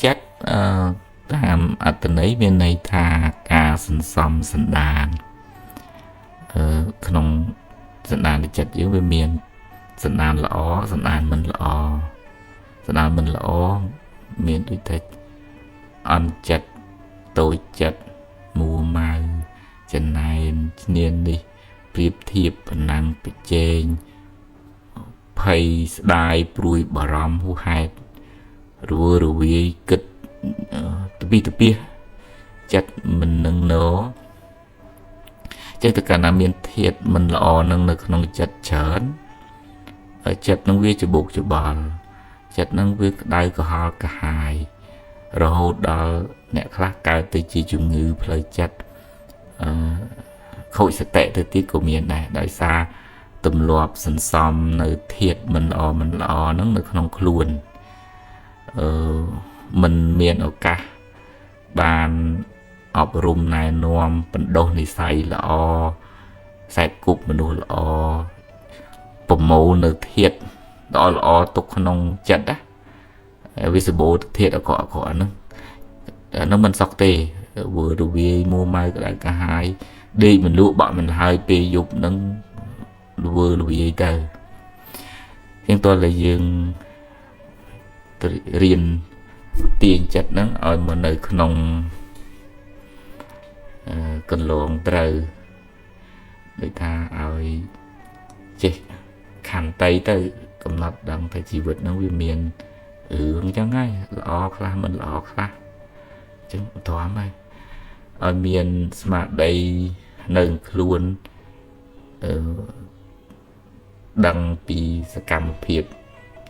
chất tam ở tình ấy bên này thà cả sân xóm sân đàn không sân đàn thì chất dưới bên miền sân đàn lõ sân đàn mình lõ miền tôi thấy ăn chất tôi chất mùa mai chân này niên đi priệp thiệp năng bị chênh hay đai bùi bà rõm hú hạt rồi kịch tập bia chất mình nâng nó chắc tất cả là miền thiệt mình lọ nâng được nông chất chớn chất nâng viết cho buộc cho bò chất nâng viết đai của họ cả hai rồi hốt đó nẹ khác cao tới chi chung ngữ lời chất khối sẽ tệ thời tiết của miền này đại xa tùm lọp sân xóm nơi thiệt mình lọ nâng được nông luôn mình miền ở cả bàn ọp rùm này nôm bẩn đô này xài lọ xài cục mình đồ lọ bầm màu nơi thiệt đó lọ tục nông chất á vì sự bố thiệt ở cọ nó mình sọc tê vừa đồ về mua mai cái cả hai đi mình lụa bọn mình hai pê dục nâng vừa đồ về tờ nhưng tôi là dương riêng tiền chất nó ở một nơi nông cần luồng trời để ta ở chị khăn tay tới cầm nắp đằng phải chỉ vật nó viên miền hướng cho ngay lọ khá mình lọ khá chứ thoáng mày ở miền smart đây nâng luôn đăng bị sẽ cầm phiệp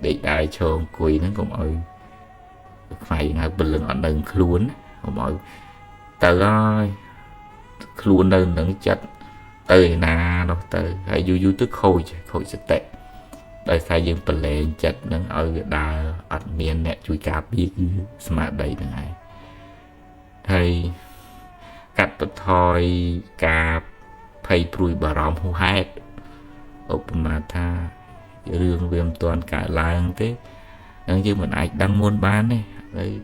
để đại cho quỳ nó cũng ơi phải là bình luận ở nâng luôn mọi tờ ơi luôn đơn nâng chất tờ nà đâu tờ hay du tức khôi sẽ tệ đời sai dương bình lệ chất nâng ở đà ở miền nè chui cà biết smart đây này thầy cắt thôi cà thầy bùi bà rõm hú hát ốp mà tha rương viêm toàn cả làng thế nhưng chứ mình ai đang muốn bán này đây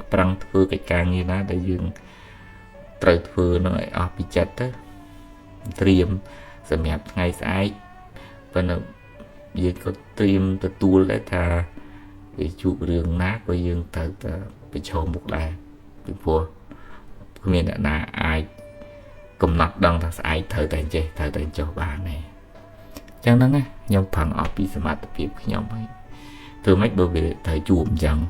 prang thưa cái càng như đó để dương trời thưa nó lại ở bị chặt á triềm sẽ mẹp ngay sai và nó dương có triềm từ tua lại thà bị chụp rương nát và dương thật bị cho một đài bị phua miền đã là ai cùng nọt đông ta sẽ ai thở tay cho bà này chẳng đó nghe nhau phần ở bị smart tập nhau mấy từ mấy bởi vì thời chuộng chẳng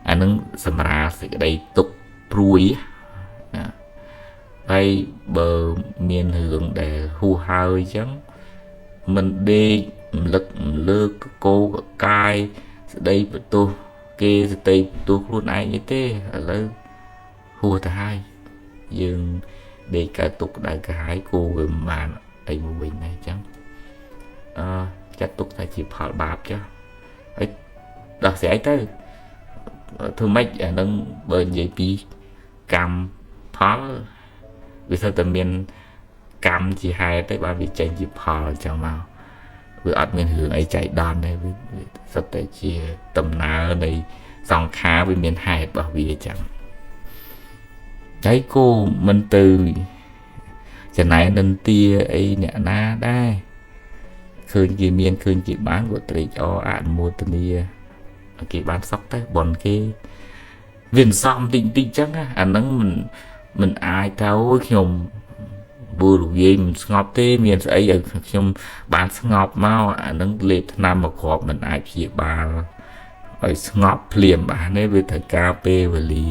anh nâng xâm ra sẽ đây tục rùi đây bờ miền hướng để hù hơi chẳng mình đi lực lơ cô cai đây tôi kia tây tôi luôn ai như thế là hùa thứ hai nhưng để cả tục đại cả hai cô về màn ấy một bình này chẳng chắc tục phải chỉ phá bạp chứ ấy đó sẽ ấy tới thương mấy nâng bên dây pi cam phá vì sao tầm miền cam chỉ hai tới ba vị tranh chỉ phá cho màu vừa ở miền hướng ấy chạy đòn đây sắp tới chia tầm nào ở đây dòng khá với miền hai bảo vì chẳng đấy cô mình từ chẳng này nên tia ấy nè na đây khơi kia miền khơi chị bán của tụi cho ăn mua tụi đi cái bán sóc tới bọn cái viên xóm tinh chắc á anh nắng mình ai tháo nhom vừa đủ gì mình ngọt thế miền ấy ở trong bán ngọt mau anh nắng liệt nam mà khó mình ai chỉ bà ở ngọt liền bà nên với thời cà phê và lì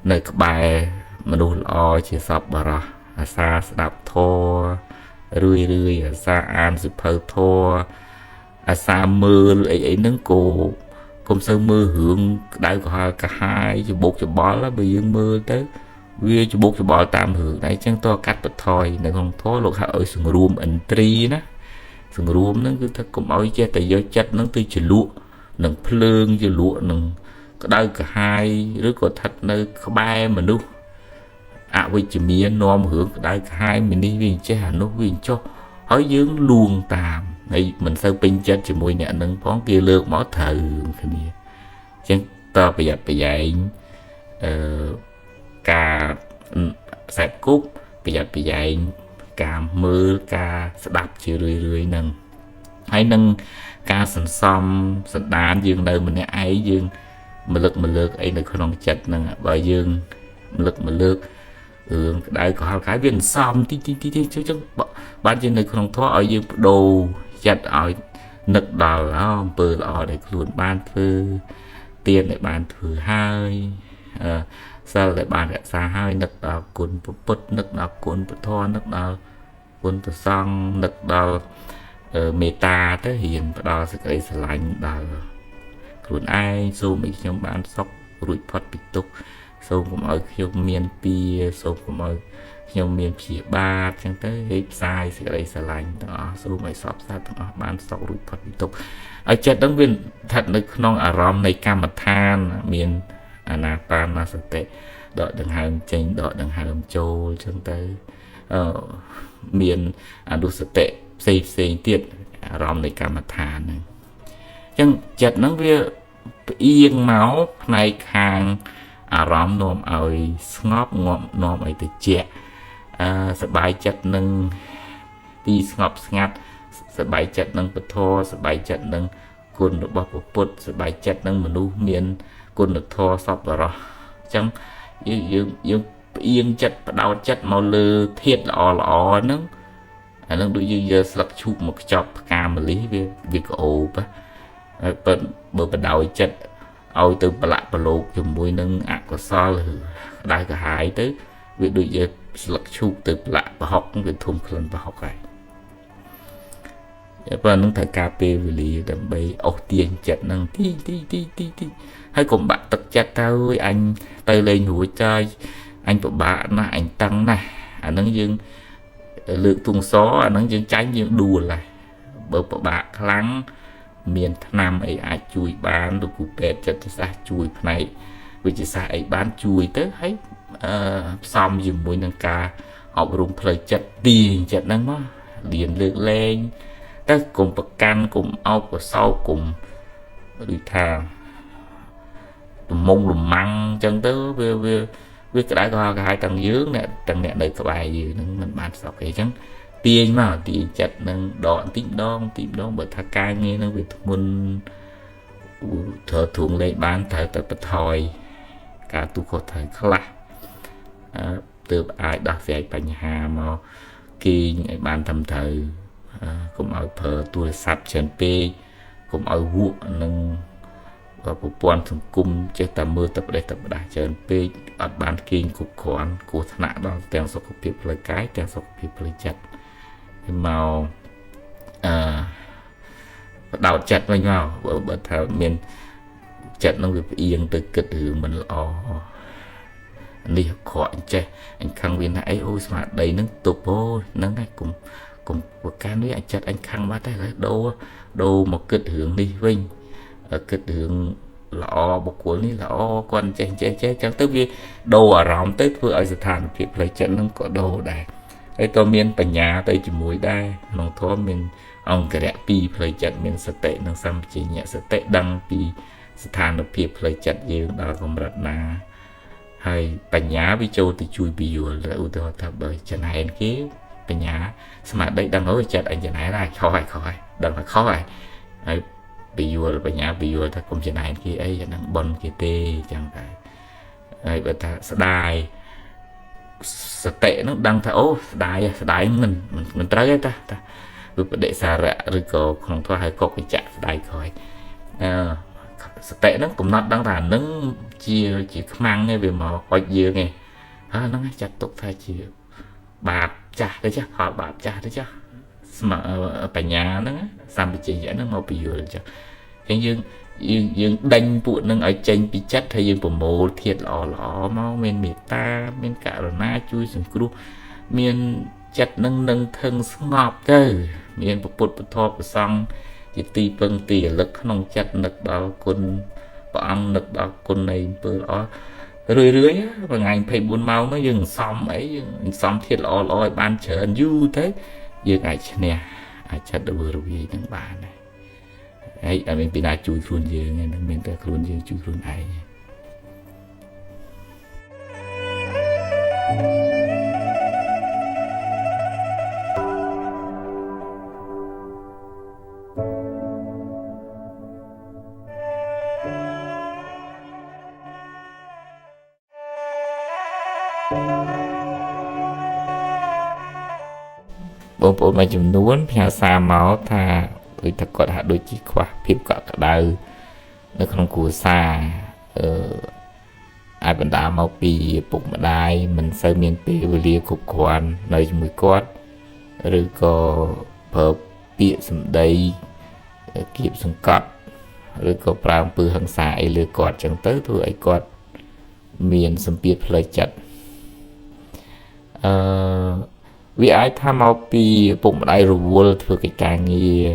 nơi các bài mà đồ lo chỉ sập bà ra xa đạp thô rươi xa an sự phơi thô xa mưa ấy nắng cổ không sao mưa hưởng đại của cả hai cho bột cho bó là bây giờ mưa tới vì cho bột cho bó tam hưởng đấy chẳng to cắt được thôi này không thối luật hạ ở sừng ruộng ẩn tri đó sừng ruộng nó cứ thật cũng ơi chứ tại do chất nó từ chỉ lụa nâng phơn cho lụa nâng đây cả hai đứa có thật nơi có ba mà đúng với chỉ miền nom hưởng đây cả hai mình đi viên chế hà nội viên cho hỏi dưỡng luôn tạm này mình sao pin chết chỉ mùi nhẹ nâng phón kia lược mỏ thờ cái gì chẳng តប្រយ័ត្នប្រយែងការខ្សែគប់ប្រយ័ត្នប្រយែងការមើលការស្ដាប់ជារឿយហ្នឹងហើយនឹងការសន្សំសន្តានយើងនៅម្នាក់ឯងយើងមលើកអីនៅក្នុងចិត្តហ្នឹងបើយើងមលើករឿងក្តៅក៏ហល់កាយវាសន្សំទីចឹងបានជានៅក្នុងធម៌ឲ្យយើងបដូរចិត្តឲ្យនឹកដល់អំពើល្អដែលខ្លួនបានធ្វើទានដែលបានធ្វើហើយសិលដែលបានរក្សាហើយនឹកដល់គុណពុទ្ធនឹកដល់គុណពធនឹកដល់គុណប្រសង្ឃនឹកដល់មេត្តាទៅរៀនផ្ដល់សេចក្តីស្រឡាញ់ដល់ខ្លួនឯងសូមឲ្យខ្ញុំបានសុខរួចផុតពីទុក្ខសូមកុំឲ្យខ្ញុំមានពៀសូមកុំឲ្យខ្ញុំមានព្យាបាទអញ្ចឹងទៅឲ្យផ្សាយសេចក្តីស្រឡាញ់ទាំងអស់សូមឲ្យសពសត្វទាំងអស់បានសុខរួចផុតពីទុក្ខឲ្យចិត្តហ្នឹងវាស្ថិតនៅក្នុងអារម្មណ៍នៃកម្មដ្ឋានមានអានាបានសតិដកដង្ហើមចេញដកដង្ហើមចូលអញ្ចឹងទៅមានអនុសតិផ្សេងទៀតអារម្មណ៍នៃកម្មដ្ឋានហ្នឹងអញ្ចឹងចិត្តហ្នឹងវាផ្អៀងមកផ្នែកខាងអារម្មណ៍នាំឲ្យស្ងប់នាំឲ្យត្រជាក់សบายចិត្តនឹងទីស្ងប់ស្ងាត់សบายចិត្តនឹងពធសบายចិត្តនឹងគុណរបស់ពុទ្ធសบายចិត្តនឹងមនុស្សមានគុណធម៌សប្បុរសអញ្ចឹងយើងផ្អៀងចិត្តបដោតចិត្តមកលើធាតុល្អហ្នឹងអានឹងដូចយើងយកស្លឹកឈូកមកខ្ចប់ផ្កាម្លិះវាក្អូបបើបដោយចិត្តឲ្យទៅប្រឡាក់ប្រឡូកជាមួយនឹងអកុសលឬក្តៅក្រហាយទៅវាដូចជាស្លឹកឈូកទៅប្រឡាក់ប្រហុកវាធំក្លិនប្រហុកហើយប៉ុន្តែនឹងត្រូវការពេលវេលាដើម្បីអូសទាញចិត្តនឹងទីហើយកុំបាក់ទឹកចិត្តទៅអញទៅលេងរួចចាយអញពិបាកណាស់អញតឹងណាស់អានឹងយើងលើកទងសអានឹងយើងចាញ់យើងដួលហើយបើពិបាកខ្លាំងមានថ្នាំអីអាចជួយបានលោកគ្រូពេទ្យចិត្តសាស្ត្រជួយផ្នែកវិទ្យាសាស្ត្រអីបានជួយទៅហើយផ្សំជាមួយនឹងការអប់រំផ្លូវចិត្តទាញចិត្តហ្នឹងមកលៀនលើកលែងតែកុំប្រកាន់កុំអោបកសោកកុំដូចថាទំងលំម៉ាំងអញ្ចឹងទៅវាក្តៅក៏ហើយទាំងយើងទាំងអ្នកនៅក្បែរយើងហ្នឹងមិនបានសុខទេអញ្ចឹងទាញមកទាញចិត្តនឹងដកបន្តិចម្ដងបើថាការងារនឹងវាធ្ងន់ត្រូវធួងលេខបានត្រូវតែបន្ថយការទូខុសត្រូវខ្លះទើបអាចដោះស្រាយបញ្ហាមកគេងឲ្យបានត្រឹមត្រូវកុំឲ្យប្រើទូរស័ព្ទច្រើនពេកកុំឲ្យវក់នឹងប្រព័ន្ធសង្គមចេះតែមើលតែប្រទេសតែបដាច្រើនពេកអត់បានគេងគ្រប់គ្រាន់គ្រោះថ្នាក់ដល់ទាំងសុខភាពផ្លូវកាយទាំងសុខភាពផ្លូវចិត្តមកបដោតចិត្តវិញមកបើថាមានចិត្តនឹងវាផ្អៀងទៅគិតរឿងមិនល្អនេះអក្រក់អញ្ចេះអញខឹងវាណាអីអូស្មារតីនឹងទប់អូហ្នឹងហើយកុំប្រកាន់វាអាចចិត្តអញខឹងបាត់តែដូរមកគិតរឿងនេះវិញគិតរឿងល្អបុគ្គលនេះល្អគាត់ចេះចឹងទៅវាដូរអារម្មណ៍ទៅធ្វើឲ្យស្ថានភាពផ្លូវចិត្តនឹងក៏ដូរដែរហើយតើមានបញ្ញាទៅជាមួយដែរក្នុងធម៌មានអង្គរៈ2ផ្លូវចិត្តមានសតិនិងសម្បជញ្ញៈសតិដឹងពីស្ថានភាពផ្លូវចិត្តយើងដល់កម្រិតណាហើយបញ្ញាវាចូលទៅជួយពយល់ឧទាហរណ៍ថាបើចំណែនគេបញ្ញាស្មារតីដឹងអូចិត្តអញចំណែនហើយខុសហើយដឹងថាខុសហើយពយល់បញ្ញាពយល់ថាកុំចំណែនគេអីអានឹងបនគេទេចឹងតែហើយបើថាស្ដាយសតិនោះដឹងថាអូស្ដាយមិនត្រូវទេតាវិបដិសារៈឬក៏ក្នុងធម៌ហៅកុកចៈស្ដាយក្រោយសតិហ្នឹងកំណត់ដឹងថានឹងជាខ្មាំងទេវាមកអុចយើងឯងហើយហ្នឹងចាត់ទុកថាជាបាបចាស់ទៅចាស់ផលបាបចាស់ទៅចាស់បញ្ញាហ្នឹងសម្បជញ្ញៈហ្នឹងមកពយល់ចាស់អញ្ចឹងយើងដេញពួកហ្នឹងឲ្យចេញពីចិត្តហើយយើងប្រមូលធាតុល្អមកមានមេត្តាមានករុណាជួយសង្គ្រោះមានចិត្តនឹងថឹងស្ងប់ទៅមានពុទ្ធពធប្រសង្ឃជាទីពឹងទីរលឹកក្នុងចិត្តនឹកដល់គុណព្រះអង្គនឹកដល់គុណនៃអំពើល្អរឿយមួយថ្ងៃ24ម៉ោងនោះយើងសំអីយើងសំធាតុល្អឲ្យបានច្រើនយូរទៅយើងអាចឈ្នះអាចចិត្តរវើរវាយនឹងបានដែរ ấy ở bên Việt chui luôn dương nên mình ta luôn dương chui luôn aiបងប្អូនមួយចំនួនផ្ញើសារមកថាដូចថាគាត់ហាក់ដូចជាខ្វះភាពកក់ក្ដៅនៅក្នុងគ្រួសារអាចបណ្ដាលមកពីពុកម្ដាយមិនសូវមានពេលវេលាគ្រប់គ្រាន់នៅជាមួយគាត់ឬក៏ប្រើពាក្យសម្ដីគៀបសង្កត់ឬក៏ប្រើអំពើហិង្សាអីលើគាត់ចឹងទៅធ្វើឲ្យគាត់មានសម្ពាធផ្លូវចិត្តវាអាចថាមកពីពុកម្ដាយរវល់ធ្វើកិច្ចការងារ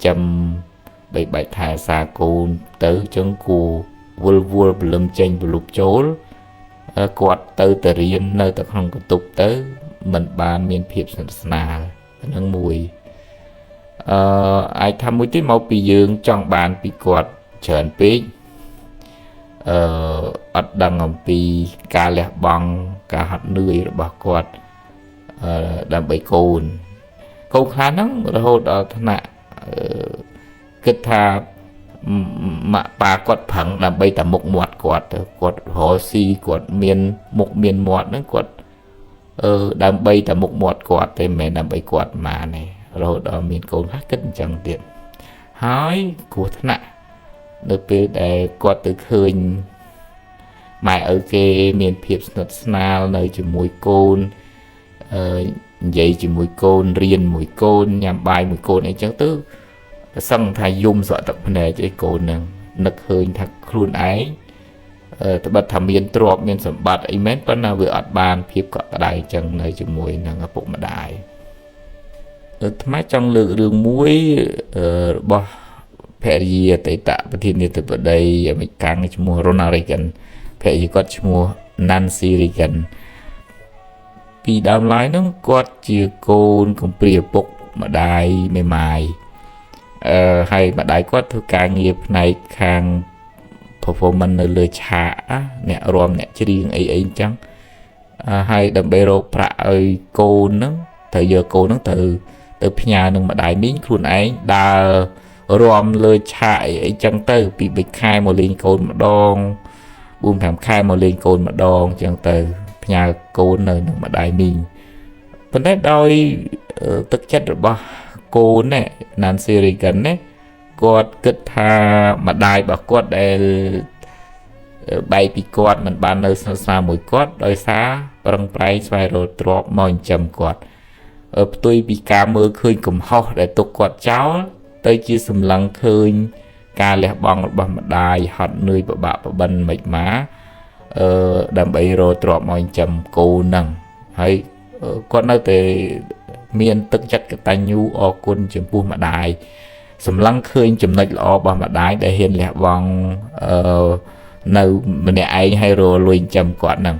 ចាំបីបាច់ថែសារកូនទៅចឹងគួរវល់ព្រលឹមចេញប្រលប់ចូលគាត់ទៅរៀននៅតែក្នុងបន្ទប់ទៅមិនបានមានភាពស្និទ្ធស្នាលហ្នឹងមួយអាចថាមួយទៀតមកពីយើងចង់បានពីគាត់ច្រើនពេកអត់ដឹងអំពីការលះបង់ការហត់នឿយរបស់គាត់ដើម្បីកូនខ្លះហ្នឹងរហូតដល់ថ្នាក់គិតថាម៉ាក់ប៉ាគាត់ប្រឹងដើម្បីតែមុខមាត់គាត់រកស៊ីគាត់មានមុខមានមាត់ហ្នឹងគាត់ដើម្បីតែមុខមាត់គាត់ទេមិនមែនដើម្បីគាត់ម៉ានទេរហូតដល់មានកូនខ្លះគិតអញ្ចឹងទៀតហើយគ្រោះថ្នាក់នៅពេលដែលគាត់ទៅឃើញម៉ែឪគេមានភាពស្និទ្ធស្នាលនៅជាមួយកូននិយាយជាមួយកូនរៀនមួយកូនញ៉ាំបាយមួយកូនអីចឹងទៅសឹងថាយំស្រក់ទឹកភ្នែកអីកូនហ្នឹងនឹកឃើញថាខ្លួនឯងត្បិតថាមានទ្រព្យមានសម្បត្តិអីមែនប៉ុន្តែវាអត់បានភាពកក់ក្ដៅចឹងនៅជាមួយនឹងឪពុកម្ដាយថ្មចង់លើករឿងមួយរបស់ភរិយាអតីតប្រធានាធិបតីអាមេរិកឈ្មោះ Ronald Reagan ភរិយាគាត់ឈ្មោះ Nancy Reagan ពីដើមឡើយហ្នឹងគាត់ជាកូនកំព្រាឪពុកម្ដាយមេម៉ាយហើយម្ដាយគាត់ធ្វើការងារផ្នែកខាង performance នៅលើឆាកអ្នករាំអ្នកច្រៀងអីអញ្ចឹងហើយដើម្បីរកប្រាក់ឲ្យកូនហ្នឹងត្រូវយកកូនហ្នឹងទៅផ្ញើនឹងម្ដាយមីងខ្លួនឯងដើររាំលើឆាកអីចឹងទៅពី3ខែមកលេងកូនម្ដង 4-5 ខែមកលេងកូនម្ដងចឹងទៅផ្ញើកូននៅនឹងម្ដាយមីងប៉ុន្តែដោយទឹកចិត្តរបស់កូនណា Nancy Reagan ណាគាត់គិតថាម្ដាយរបស់គាត់ដែលបែកពីគាត់មិនបាននៅស្និទ្ធស្នាលមួយគាត់ដោយសារប្រឹងប្រែងស្វែងរកទ្រព្យមកចិញ្ចឹមគាត់ផ្ទុយពីការមើលឃើញកំហុសដែលទុកគាត់ចោលទៅជាសម្លឹងឃើញការលះបង់របស់ម្ដាយហត់នឿយពិបាកបិនមិនម៉ាដើម្បីរកទ្រព្យមកចិញ្ចឹមកូនហ្នឹងហើយគាត់នៅតែមានទឹកចិត្តកតញ្ញូអរគុណចំពោះម្ដាយសម្លឹងឃើញចំណុចល្អរបស់ម្ដាយដែលហ៊ានលះបង់នៅម្នាក់ឯងឲ្យរកលុយចិញ្ចឹមគាត់ហ្នឹង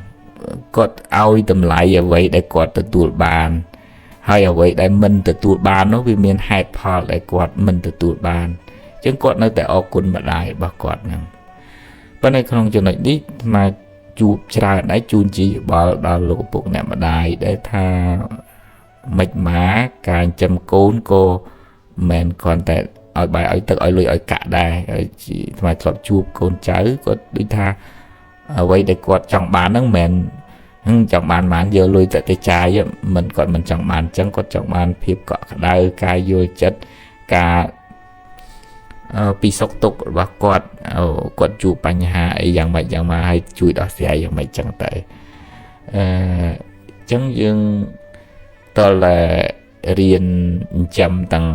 គាត់ឲ្យតម្លៃអ្វីដែលគាត់ទទួលបានហើយអ្វីដែលមិនទទួលបាននោះវាមានហេតុផលដែលគាត់មិនទទួលបានអញ្ចឹងគាត់នៅតែអរគុណម្ដាយរបស់គាត់ហ្នឹងប៉ុន្តែក្នុងចំណុចនេះមកជួបច្រើនដែរជូនជាយោបល់ដល់លោកឪពុកអ្នកម្ដាយដែលថាមិនម៉ាការចិញ្ចឹមកូនក៏មិនគ្រាន់តែឲ្យបាយឲ្យទឹកឲ្យលុយឲ្យកាក់ដែរថ្មធ្លាប់ជួបកូនចៅគាត់ដូចថាអ្វីដែលគាត់ចង់បានហ្នឹងមិនចង់បានបានយកលុយទៅចាយមិនគាត់មិនចង់បានអញ្ចឹងគាត់ចង់បានភាពកក់ក្ដៅការយល់ចិត្តការពីសុខទុក្ខរបស់គាត់ជួបបញ្ហាអីយ៉ាងម៉េចយ៉ាងម៉ាឲ្យជួយដោះស្រាយយ៉ាងម៉េចចឹងទៅអញ្ចឹងយើងតើរៀនចិញ្ចឹមទាំង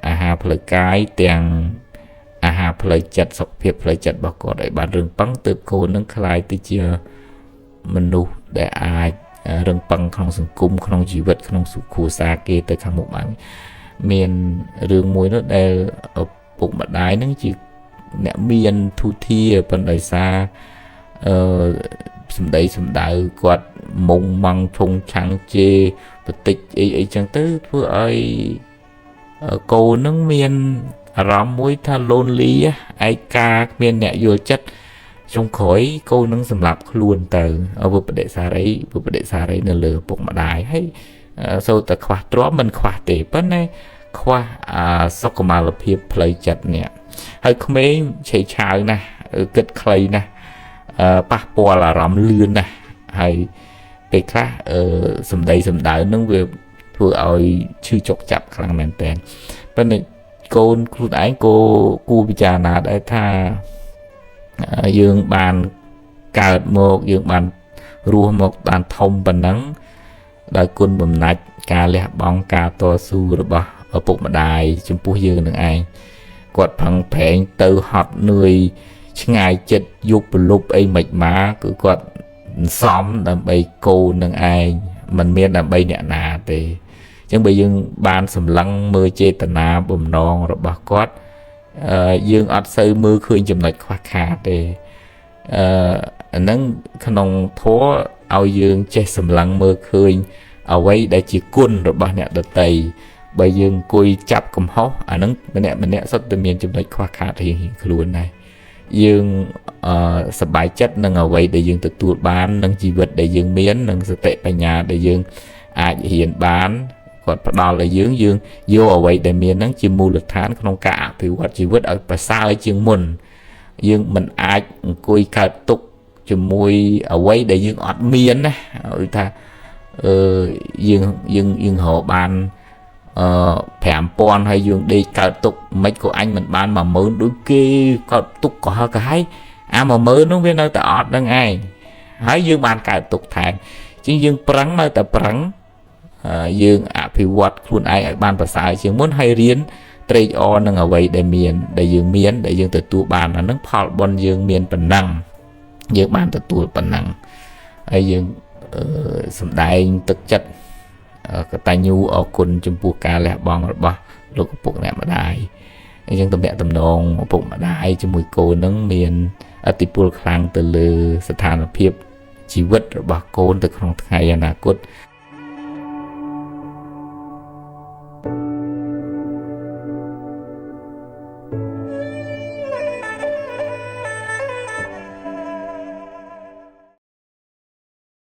អាហារផ្លូវកាយទាំងអាហារផ្លូវចិត្តសុខភាពផ្លូវចិត្តរបស់គាត់ឲ្យបានរឹងប៉ឹងទើបកូននឹងក្លាយទៅជាមនុស្សដែលអាចរឹងប៉ឹងក្នុងសង្គមក្នុងជីវិតក្នុងសុខគ្រួសារគេទៅខាងមុខបានមានរឿងមួយនោះដែលពុកម្ដាយនឹងជាអ្នកមានធុធាប៉ុន្តែដោយសារសម្ដីសម្ដៅគាត់មុងម៉ងឈុងឆាំងជេបន្តិចអីចឹងទៅធ្វើឲ្យកូននឹងមាន អារម្មណ៍មួយថា lonely ឯកាគ្មានអ្នកយល់ចិត្តចុងក្រោយកូននឹងសម្លាប់ខ្លួនទៅពុបដិសារីនៅលើឪពុកម្ដាយហើយសូវតែខ្វះទ្រព្យមិនខ្វះទេប៉ុន្តែខ្វះសុខុមាលភាពផ្លូវចិត្តនេះហើយក្មេងឆេឆាវណាស់គិតខ្លីណាស់ប៉ះពាល់អារម្មណ៍លឿនណាស់ហើយពេលខ្លះសម្ដៅនឹងវាធ្វើឲ្យឈឺចុកចាប់ខ្លាំងមែនតើប៉ុន្តែកូនខ្លួនឯងក៏គួរពិចារណាដែរថាយើងបានកើតមកយើងបានរស់មកបានធំប៉ុណ្ណឹងដោយគុណបំណាច់ការលះបង់ការតស៊ូរបស់ឪពុកម្ដាយចំពោះយើងនឹងឯងគាត់ផឹងប្រែងទៅហត់នឿយឆ្ងាយចិត្តយប់ប្រលប់អីមិនមកគឺគាត់សំដើម្បីកូននឹងឯងមិនមានដើម្បីអ្នកណាទេអញ្ចឹងបើយើងបានសម្លឹងមើលចេតនាបំណងរបស់គាត់យើងអត់សូវមើលឃើញចំណុចខ្វះខាតទេអាហ្នឹងក្នុងធម៌ឲ្យយើងចេះសម្លឹងមើលឃើញអ្វីដែលជាគុណរបស់អ្នកដទៃបើយើងអង្គុយចាប់កំហុសអាហ្នឹងម្នាក់សុទ្ធតែមានចំណុចខ្វះខាតរៀងខ្លួនដែរយើងសប្បាយចិត្តនឹងអ្វីដែលយើងទទួលបាននឹងជីវិតដែលយើងមាននឹងសតិបញ្ញាដែលយើងអាចរៀនបានគាត់ផ្ដល់ឲ្យយើងយកអ្វីដែលមានហ្នឹងជាមូលដ្ឋានក្នុងការអភិវឌ្ឍជីវិតឲ្យប្រសើរជាងមុនយើងមិនអាចអង្គុយកើតទុកជាមួយអ្វីដែលយើងអត់មានណាឲ្យថាយើងរកបាន5000ហើយយើងដេកកើតទុកមិនក៏អញមិនបាន10000ដូចគេកើតទុកក៏ហឹកហើយអា10000នោះវានៅតែអត់នឹងឯងហើយយើងបានកើតទុកថែមជាងយើងប្រឹងនៅតែប្រឹងយើងអភិវឌ្ឍខ្លួនឯងឲ្យបានប្រសើរជាងមុនហើយរៀនត្រេកអរនឹងអ្វីដែលយើងទទួលបានអានឹងផលបុណ្យយើងមានប៉ុណ្ណឹងយើងបានទទួលប៉ុណ្ណឹងហើយយើងសម្ដែងទឹកចិត្តកតញ្ញូអរគុណចំពោះការលះបង់របស់លោកឪពុកអ្នកម្ដាយអញ្ចឹងតំណាក់តំណងឪពុកម្ដាយជាមួយកូននឹងមានឥទ្ធិពលខ្លាំងទៅលើស្ថានភាពជីវិតរបស់កូនទៅក្នុងថ្ងៃអនាគត